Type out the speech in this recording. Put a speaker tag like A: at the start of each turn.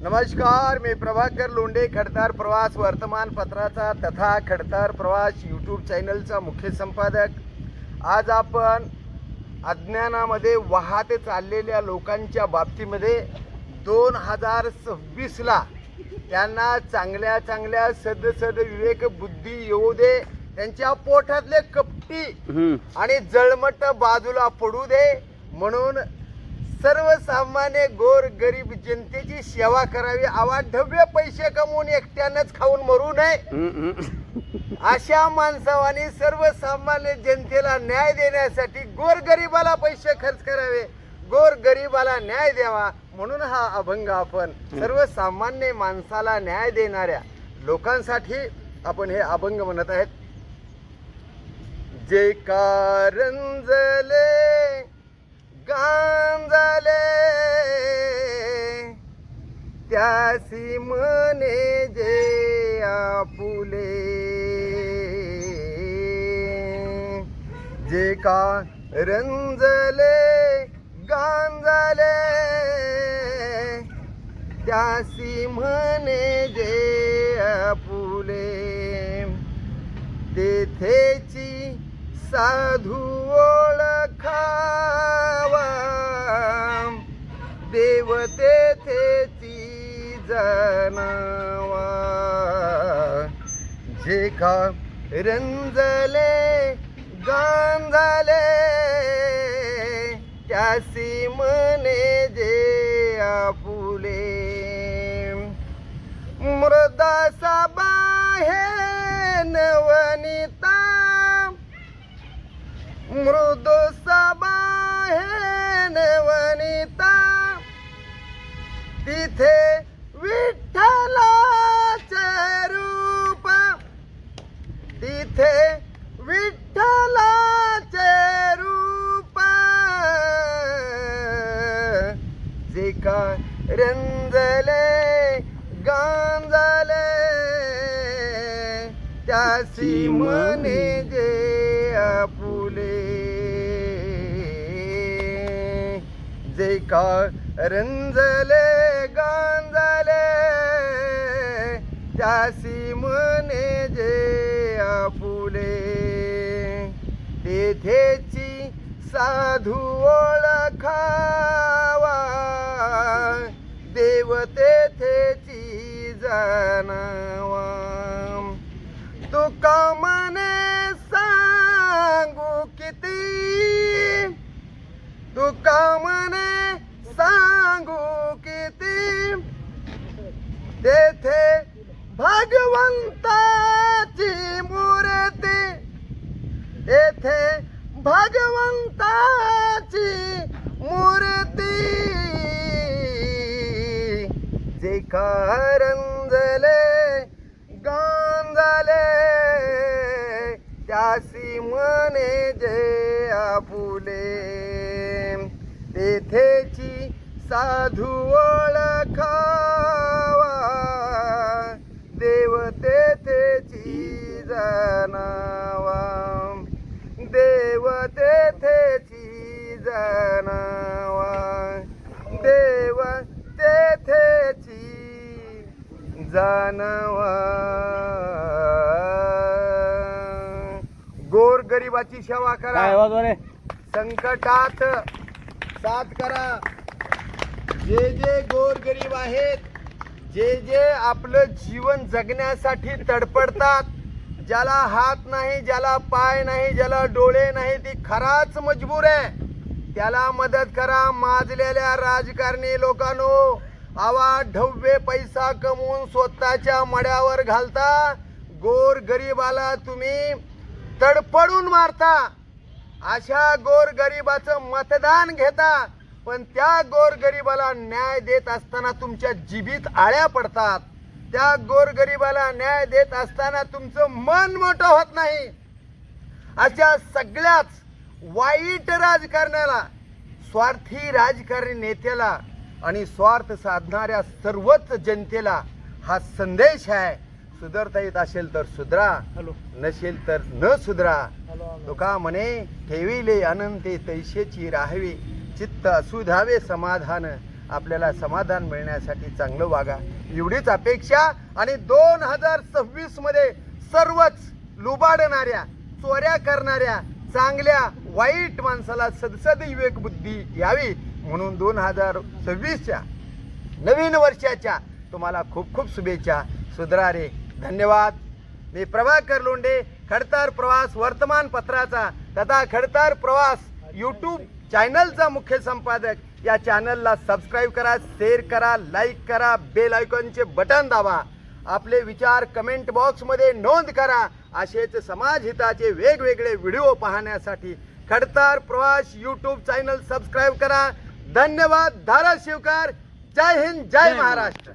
A: नमस्कार, मी प्रभाकर लोंढे, खडतार प्रवास वर्तमानपत्राचा तथा खडतार प्रवास यूट्यूब चॅनलचा मुख्य संपादक। आज आपण अज्ञानामध्ये वाहत चाललेल्या लोकांच्या बाबतीमध्ये 2026ला त्यांना चांगल्या चांगल्या सद विवेक बुद्धी येऊ दे, त्यांच्या पोटातले कपटी आणि जळमट बाजूला पडू दे, म्हणून सर्वसामान्य गोर गरीब जनतेची सेवा करावी, अवाढव्य पैसे कमवून एकट्यानंच खाऊन मरू नये। अशा माणसावानी सर्वसामान्य जनतेला न्याय देण्यासाठी गोरगरिबाला पैसे खर्च करावे, गोरगरिबाला न्याय द्यावा, म्हणून हा अभंग आपण सर्वसामान्य माणसाला न्याय देणाऱ्या लोकांसाठी आपण हे अभंग म्हणत आहेत। जे कारंजले गांजले त्यासी म्हणे जे आपुले, जे कारंजले गांजले त्यासी म्हणे जे आपुले, तेथेची साधू ओळखावा, देव तेथेची जाणावा, जे कारंजले गांजले त्यासी म्हणे जे आपुले, मृदासा बाहे नवनीता, मृदु सबाहेन वनिता, तिथे विठ्ठलाचे रूप, तिथे विठ्ठलाचे रूप, जे कारंजले गांजले त्यासी म्हणे जे आपुले, जे कारंजले गांजले त्यासी म्हणे जे आपुले, तेथेची साधू ओळखावा, देव तेथेची जाणावा, तुका म्हणे सांगू किती, तुका म्हणे सांगू किती, तेथे भगवंताची मूर्ती, तेथे भगवंताची मूर्ती, जे कारंजले गांजले त्यासी म्हणे जे आपुले, तेथेची साधू ओळखावा, देव तेथेची जाणावा, देव तेथेची जाणावा, देव तेथेची जाणावा। गोर गरिबाची सेवा करा, संकटात साथ करा। जे जे गोर गरीब आहेत, जे जे आपलं जीवन जगण्यासाठी तडपडतात, ज्याला हात नाही, ज्याला पाय नाही, ज्याला डोळे नाही, ती खराच मजबूर आहे, त्याला मदत करा। माजलेल्या राजकारणी लोकांनो, अवाढव्य पैसा कमवून स्वतःच्या मड्यावर घालता, गोर गरीबाला तुम्ही तडपडून मारता, अशा गोर गरीबाचं मतदान घेता, पण त्या गोर गरीबाला न्याय देत असताना तुमच्या जिभीत आळ्या पडतात, त्या गोर गरीबाला न्याय देत असताना तुमचं मन मोठं होत नाही। अशा सगळ्याच वाईट राजकारण्याला, स्वार्थी राजकारणी नेत्याला आणि स्वार्थ साधणाऱ्या सर्वच जनतेला हा संदेश आहे, सुधरता येत असेल तर सुधरा, नसेल तर न सुधरा। तुका म्हणे ठेविले अनंते तैसेची राहावी, चित्त असू द्यावे समाधान, आपल्याला समाधान मिळण्यासाठी चांगलं वागा, एवढीच अपेक्षा. आणि 2026 मध्ये सर्वच लुबाडणाऱ्या, चोऱ्या करणाऱ्या, चांगल्या वाईट माणसाला सदसद विवेक बुद्धी यावी म्हणून 2026च्या नवीन वर्षाच्या तुम्हाला खूप खूप शुभेच्छा. सुधरा रे. धन्यवाद. मी प्रभाकर लोंढे, खडतर प्रवास वर्तमानपत्राचा तथा खडतर प्रवास यूट्यूब चॅनलचा मुख्य संपादक. या चॅनलला सबस्क्राईब करा, शेअर करा, लाईक करा, बेल आयकॉनचे बटन दाबा. आपले विचार कमेंट बॉक्समध्ये नोंद करा. असेच समाजहिताचे वेगवेगळे व्हिडिओ पाहण्यासाठी खडतर प्रवास यूट्यूब चॅनल सबस्क्राईब करा. धन्यवाद. धाराशिवकर. जय हिंद, जय महाराष्ट्र.